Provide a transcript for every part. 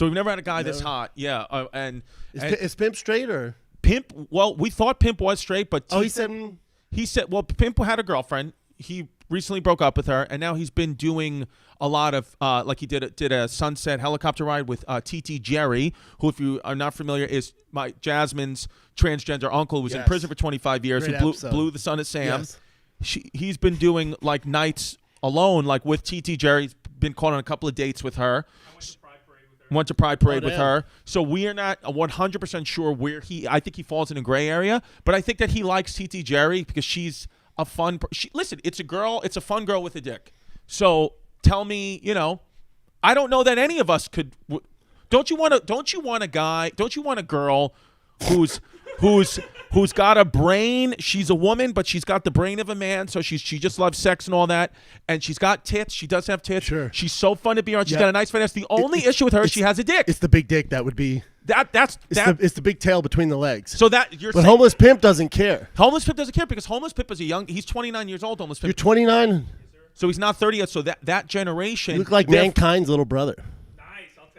So we've never had a guy this hot. Yeah, Is Pimp straight or Pimp? Well, we thought Pimp was straight, but he said well, Pimp had a girlfriend. He recently broke up with her, and now he's been doing a lot of like he did a sunset helicopter ride with TT Jerry, who, if you are not familiar, is my Jasmine's transgender uncle who was in prison for 25 years, Great who blew the son of Sam. Yes. He's been doing like nights alone, like with TT Jerry. He's been caught on a couple of dates with her. Went to Pride Parade with her. So we are not 100% sure where I think he falls in a gray area, but I think that he likes TT Jerry because she's a fun listen, it's a girl, it's a fun girl with a dick. So tell me, I don't know that any of us could. Don't you want a girl who's got a brain? She's a woman, but she's got the brain of a man, so she just loves sex and all that. And she's got tits. She does have tits. Sure. She's so fun to be around. She's got a nice fat ass. The only issue with her is she has a dick. It's the big dick that would be. It's the big tail between the legs. So that you're But Homeless Pimp doesn't care. Homeless Pimp doesn't care because Homeless Pimp is he's 29 years old, Homeless Pimp. You're 29. So he's not 30 yet. So that generation. You look like Mankind's little brother.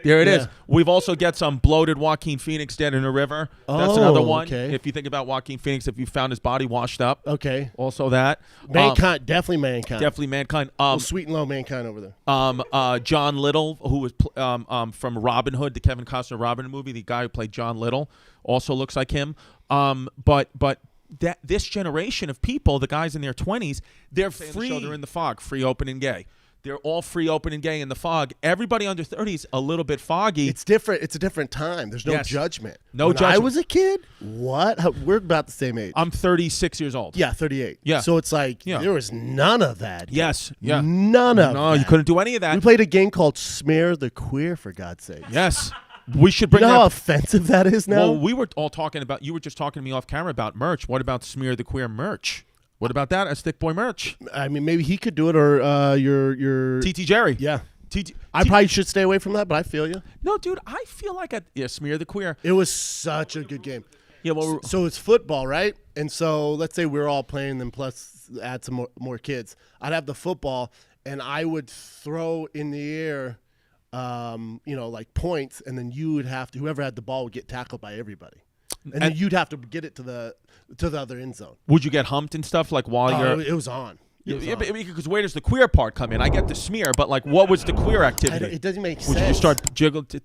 There it is. We've also got some bloated Joaquin Phoenix dead in a river. That's another one. Okay. If you think about Joaquin Phoenix, if you found his body washed up. Okay. Also that. Mankind, definitely Mankind. Definitely Mankind. Sweet and low Mankind over there. John Little, who was from Robin Hood, the Kevin Costner Robin Hood movie, the guy who played John Little, also looks like him. But this generation of people, the guys in their 20s, they're free. They're in the fog, free, open, and gay. They're all free, open, and gay in the fog. Everybody under 30 is a little bit foggy. It's different. It's a different time. There's no judgment. No when judgment. I was a kid, we're about the same age. I'm 36 years old. Yeah, 38. Yeah. So it's like there was none of that. Yes. Yeah. None of that. No, you couldn't do any of that. We played a game called Smear the Queer, for God's sake. Yes. We should bring how offensive that is now? Well, we were all talking about, you were just talking to me off camera about merch. What about Smear the Queer merch? What about that? A Stick Boy merch. I mean, maybe he could do it, or your TT Jerry. Yeah. I probably should stay away from that, but I feel you. No, dude, I feel like Smear the Queer. It was such a good game. Yeah, well, so it's football, right? And so let's say we're all playing, then plus add some more kids. I'd have the football, and I would throw in the air, like points, and then you would have to, whoever had the ball would get tackled by everybody. And then you'd have to get it to the other end zone. Would you get humped and stuff like while you're? It was on. Because where does the queer part come in? I get the smear, but like, what was the queer activity? It doesn't make sense. Would you just start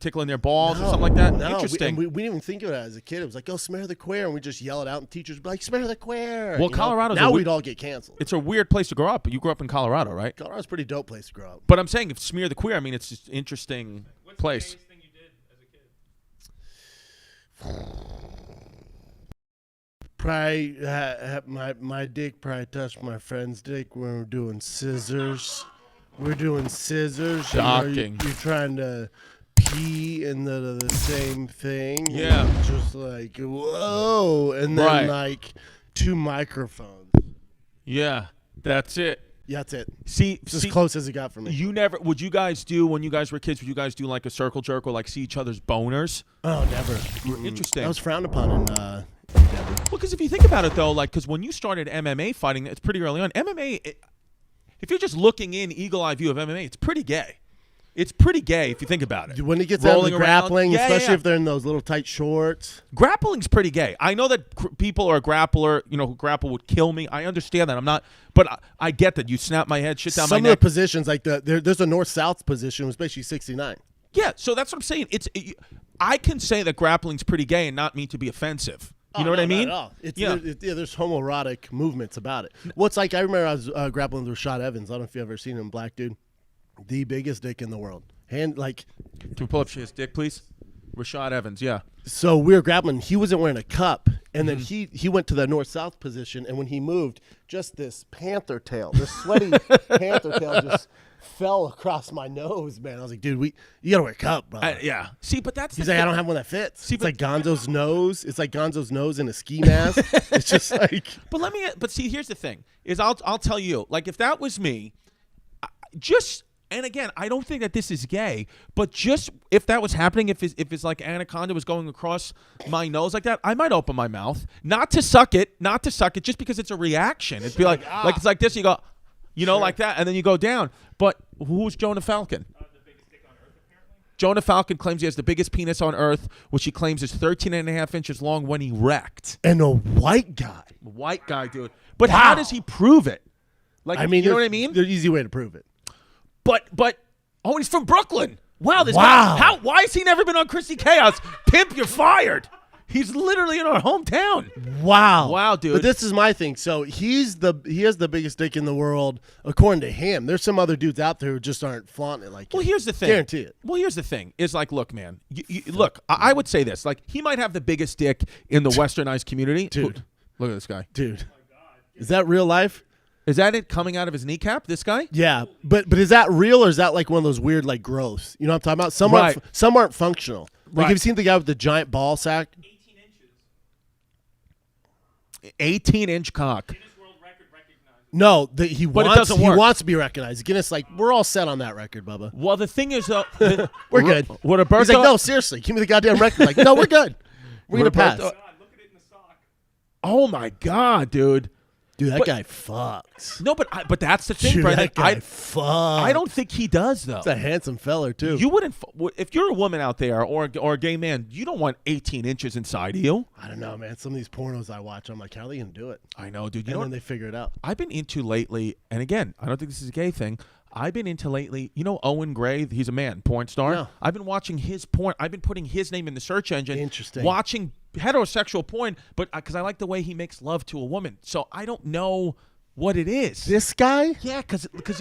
tickling their balls or something like that? No, Interesting. We didn't even think of it as a kid. It was like, smear the queer, and we just yell it out, and teachers would be like, smear the queer. Well, Colorado's now we'd all get canceled. It's a weird place to grow up. You grew up in Colorado, right? Colorado's a pretty dope place to grow up. But I'm saying, if smear the queer, I mean, it's just an interesting place. What's the gayest thing you did as a kid? Probably my dick probably touched my friend's dick when we're doing scissors. We're doing scissors. Shocking. You're trying to pee in the same thing. Yeah. Just like, whoa. And then like 2 microphones. Yeah, that's it. Yeah, that's it. See, it's as close as it got for me. Would you guys do, when you guys were kids, would you guys do like a circle jerk or like see each other's boners? Oh, never. Interesting. That was frowned upon in Denver. Well, because if you think about it, though, like, because when you started MMA fighting, it's pretty early on. MMA, if you're just looking in eagle-eye view of MMA, it's pretty gay. It's pretty gay if you think about it. When it gets out of grappling, especially if they're in those little tight shorts. Grappling's pretty gay. I know that people are a grappler, who grapple would kill me. I understand that. I'm not, but I get that. You snap my head, shit down my neck. Some of the positions, like there's a north-south position, especially 69. Yeah, so that's what I'm saying. I can say that grappling's pretty gay and not mean to be offensive. You know what I mean? Not at all. There's homoerotic movements about it. Well, it's like I remember I was grappling with Rashad Evans. I don't know if you've ever seen him, black dude. The biggest dick in the world. Can we pull up his dick, please? Rashad Evans, yeah. So we were grappling. He wasn't wearing a cup, and then he went to the north-south position, and when he moved, just this panther tail, this sweaty panther tail just fell across my nose, man. I was like, dude, you gotta wear a cup, bro. Yeah. See, but that's he's like, I don't have one that fits. See, it's like Gonzo's nose. It's like Gonzo's nose in a ski mask. It's just like. But see, here's the thing: is I'll tell you, like, if that was me, and again, I don't think that this is gay, but just if that was happening, if it's like anaconda was going across my nose like that, I might open my mouth, not to suck it, just because it's a reaction. It'd be like it's like this. You go. Like that, and then you go down. But who's Jonah Falcon? The biggest dick on earth, apparently. Jonah Falcon claims he has the biggest penis on Earth, which he claims is 13.5 inches long when he wrecked. And a white guy. White guy, dude. But how does he prove it? Like, I mean, you know what I mean? There's an easy way to prove it. But he's from Brooklyn. Wow, this Wow. guy, why has he never been on Chrissy Chaos? Pimp, you're fired. He's literally in our hometown. Wow, dude. But this is my thing. So he has the biggest dick in the world, according to him. There's some other dudes out there who just aren't flaunting it like. Well, here's the thing. Guarantee it. Well, here's the thing. Is like, look, man. Look, I would say this. Like, he might have the biggest dick in the westernized community. Dude. Look at this guy. Dude, is that real life? Is that it coming out of his kneecap? This guy? Yeah, but is that real or is that like one of those weird like growths? You know what I'm talking about? Some aren't functional. Like, have you seen the guy with the giant ball sack? 18-inch cock. No, he doesn't he work. wants to be recognized. Guinness, like, we're all set on that record, Bubba. Well, the thing is, We're good. What Roberto? He's like, no, seriously, give me the goddamn record. Like, no, we're good. We're gonna pass. Oh my God, dude. Dude, that guy fucks. No, but that's the thing, Dude, Brendan. that guy fucks. I don't think he does though. He's a handsome feller too. You wouldn't, if you're a woman out there or a gay man, you don't want 18 inches inside of you. I don't know, man. Some of these pornos I watch, I'm like, how are they gonna do it? I know, dude. You And know then what they figure it out. I've been into lately, and again, I don't think this is a gay thing. I've been into lately, you know Owen Gray? He's a man, porn star. No. I've been watching his porn. I've been putting his name in the search engine. Interesting. Watching heterosexual porn, but because I like the way he makes love to a woman. So I don't know what it is. This guy? Yeah, because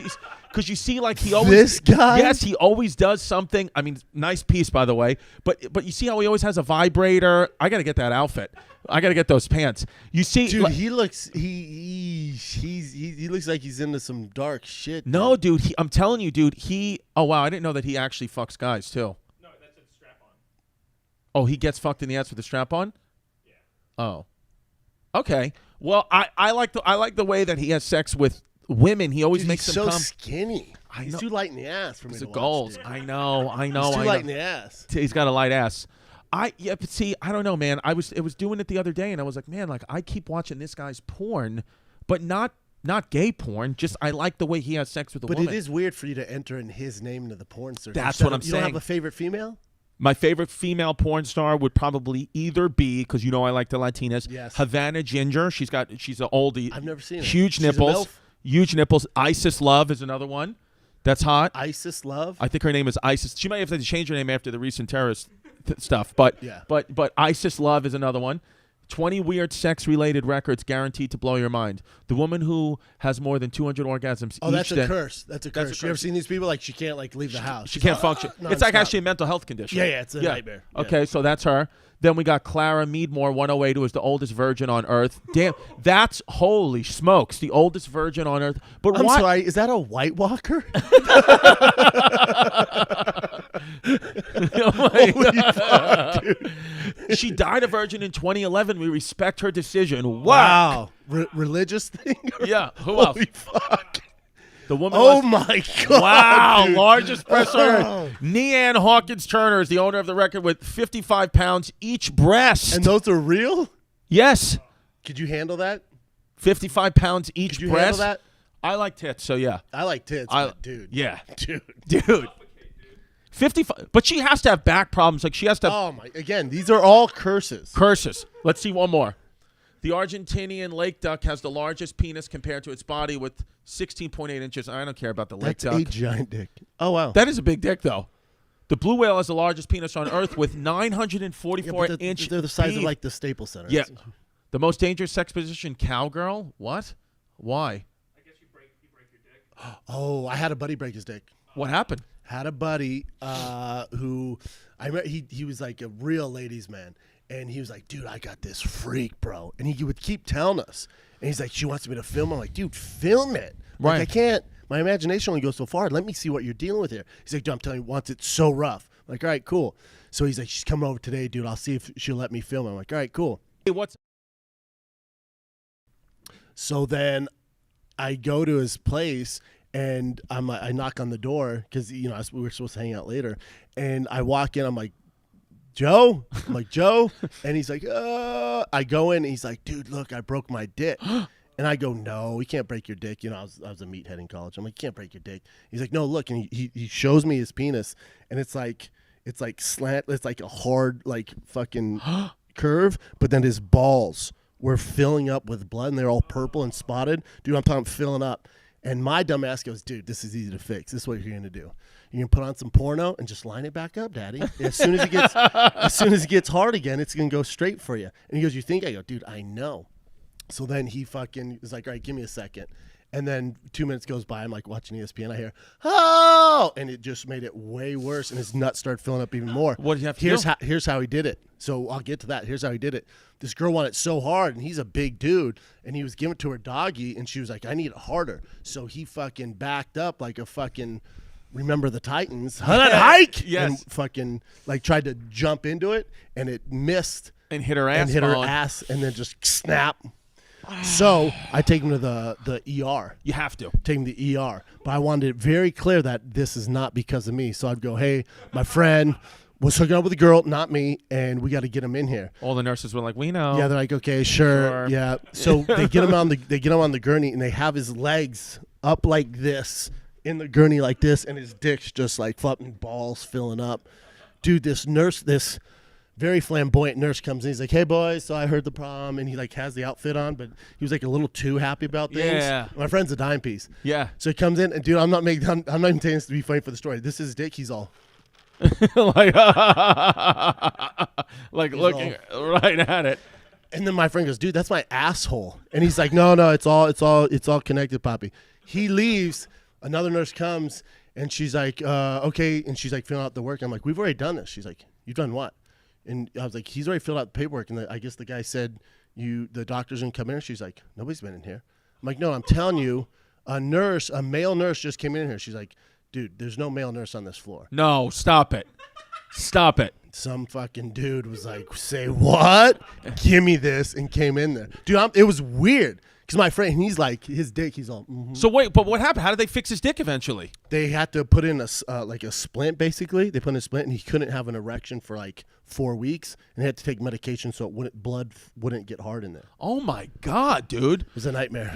you see, like, he always This guy? Yes, he always does something. I mean, nice piece, by the way. But you see how he always has a vibrator. I got to get that outfit. I got to get those pants. You see, Dude, he looks he looks like he's into some dark shit. no, dude. I'm telling you, dude. Oh wow, I didn't know that he actually fucks guys too. No, that's a strap-on. Oh, he gets fucked in the ass with a strap on. Yeah. Oh. Okay. Well, I like the way that he has sex with women. He always Dude, makes he's them so come. skinny. I He's know. too light in the ass for me It's to the watch, goals. dude. I know. He's too light in the ass. He's got a light ass. But see, I don't know, man. It was doing it the other day, and I was like, man, like I keep watching this guy's porn, but not gay porn. Just I like the way he has sex with a woman. But it is weird for you to enter in his name into the porn search. That's what I'm You don't saying. have a favorite female? My favorite female porn star would probably either be, because you know I like the Latinas, Yes. Havana Ginger. She's an oldie. I've never seen her. Huge She's a nipples. MILF? Huge nipples. Isis Love is another one. That's hot. Isis Love? I think her name is Isis. She might have to change her name after the recent terrorist stuff. But Yeah. but Isis Love is another one. 20 weird sex-related records guaranteed to blow your mind. The woman who has more than 200 orgasms Oh, each that's day. a curse. That's a curse. You ever seen these people? Like, she can't, like, leave the house. She can't function. It's like actually a mental health condition. Yeah, it's a nightmare. Yeah. Okay, so that's her. Then we got Clara Meadmore, 108, who is the oldest virgin on Earth. Damn, that's holy smokes, the oldest virgin on Earth. But I'm why? sorry, is that a White Walker? Oh my Holy God. fuck, dude. She died a virgin in 2011. We respect her decision. Wow. Religious thing? Yeah, who else? Holy fuck. The woman Oh, was- my God. Wow, dude. largest presser. Oh. Neanne Hawkins Turner is the owner of the record with 55 pounds each breast. And those are real? Yes, Could you handle that? 55 pounds each Could you breast. handle that? I like tits, so yeah. I like tits, but dude. Yeah. Dude. 55. But she has to have back problems. Like, she has to have Oh, my. Again, these are all curses. curses. Let's see one more. The Argentinian lake duck has the largest penis compared to its body with 16.8 inches. I don't care about the lake That's duck. a giant dick. Oh, wow. That is a big dick, though. The blue whale has the largest penis on Earth with Yeah, 944 but inch. they're the size beef. of, like, the Staples Center. Yeah. The most dangerous sex position, cowgirl. What? Why? I guess you break your dick. Oh, I had a buddy break his dick. What happened? Had a buddy who he was like a real ladies man, and he was like, dude, I got this freak, bro, and he would keep telling us, and he's like, she wants me to film. I'm like, dude, film it. Like, Right. I can't. My imagination only goes so far. Let me see what you're dealing with here. He's like, dude, I'm telling you, wants it so rough. I'm like, all right, cool. So he's like, she's coming over today, dude. I'll see if she'll let me film. I'm like, all right, cool. Hey, what's So then I go to his place and I knock on the door because, you know, we were supposed to hang out later. And I walk in. I'm like, Joe? I'm like, Joe? And he's like, I go in and he's like, dude, look, I broke my dick. And I go, no, you can't break your dick. You know, I was a meathead in college. I'm like, you can't break your dick. He's like, no, look. And he shows me his penis. And it's like, It's like slant. It's like a hard, like fucking curve. But then his balls were filling up with blood, and they're all purple and spotted. Dude, I'm talking filling up. And my dumb ass goes, dude, this is easy to fix. This is what you're gonna do. You're gonna put on some porno and just line it back up, Daddy. As soon as it gets hard again, it's gonna go straight for you. And he goes, you think? I go, dude, I know. So then he fucking was like, all right, give me a second. And then 2 minutes goes by. I'm like watching ESPN. I hear, oh, and it just made it way worse. And his nuts started filling up even more. What did you have to do? Here's how he did it. So I'll get to that. Here's how he did it. This girl wanted it so hard, and he's a big dude, and he was giving it to her doggy, and she was like, I need it harder. So he fucking backed up like a fucking Remember the Titans. Hike! Yes. And fucking like tried to jump into it, and it missed. And hit her ass. And hit her ass, and then just snap. So I take him to the ER. You have to. Take him to the ER. But I wanted it very clear that this is not because of me. So I'd go, hey, my friend was hooking up with a girl, not me, and we got to get him in here. All the nurses were like, we know. Yeah, they're like, okay, sure. Yeah. So they get him on the gurney, and they have his legs up like this in the gurney like this, and his dick's just like flopping, balls filling up. Dude, this very flamboyant nurse comes in. He's like, hey, boys, so I heard the problem. And he, like, has the outfit on, but he was, like, a little too happy about things. Yeah. My friend's a dime piece. Yeah. So he comes in, and, dude, I'm not even saying this to be funny for the story. This is his dick. He's all. like looking right at it. And then my friend goes, dude, that's my asshole. And he's like, no, it's all connected, Poppy. He leaves. Another nurse comes, and she's like, okay. And she's, like, filling out the work. I'm like, we've already done this. She's like, you've done what? And I was like, he's already filled out the paperwork. And I guess the guy said, the doctor's going to come in here. She's like, nobody's been in here. I'm like, no, I'm telling you, a male nurse just came in here. She's like, dude, there's no male nurse on this floor. No, stop it. Stop it. Some fucking dude was like, say what? Give me this, and came in there. Dude, it was weird. Because my friend, he's like, his dick, he's all, mm-hmm. So wait, but what happened? How did they fix his dick eventually? They had to put in a splint, basically. They put in a splint, and he couldn't have an erection for like 4 weeks, and he had to take medication so blood wouldn't get hard in there. Oh my God, dude! It was a nightmare.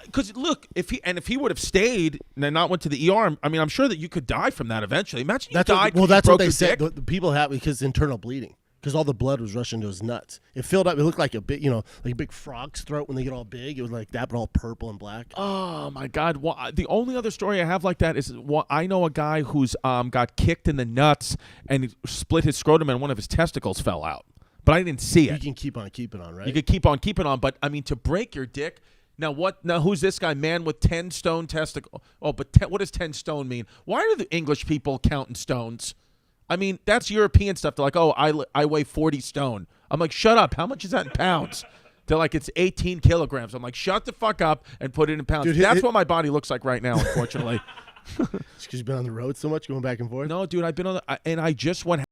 Because look, if he would have stayed and not went to the ER, I mean, I'm sure that you could die from that eventually. Imagine you died. That's what they said. Dick. The people have because internal bleeding. Because all the blood was rushing to his nuts. It filled up. It looked like a bit, like a big frog's throat when they get all big. It was like that, but all purple and black. Oh my God! Well, the only other story I have like that is I know a guy who's got kicked in the nuts and he split his scrotum and one of his testicles fell out. But I didn't see it. You can keep on keeping on, right? You could keep on keeping on, but I mean to break your dick. Now what? Now who's this guy? Man with 10 stone testicle. Oh, but what does 10 stone mean? Why are the English people counting stones? I mean, that's European stuff. They're like, oh, I weigh 40 stone. I'm like, shut up. How much is that in pounds? They're like, it's 18 kilograms. I'm like, shut the fuck up and put it in pounds. Dude, that's what my body looks like right now, unfortunately. It's because you've been on the road so much, going back and forth? No, dude, I've been on and I just went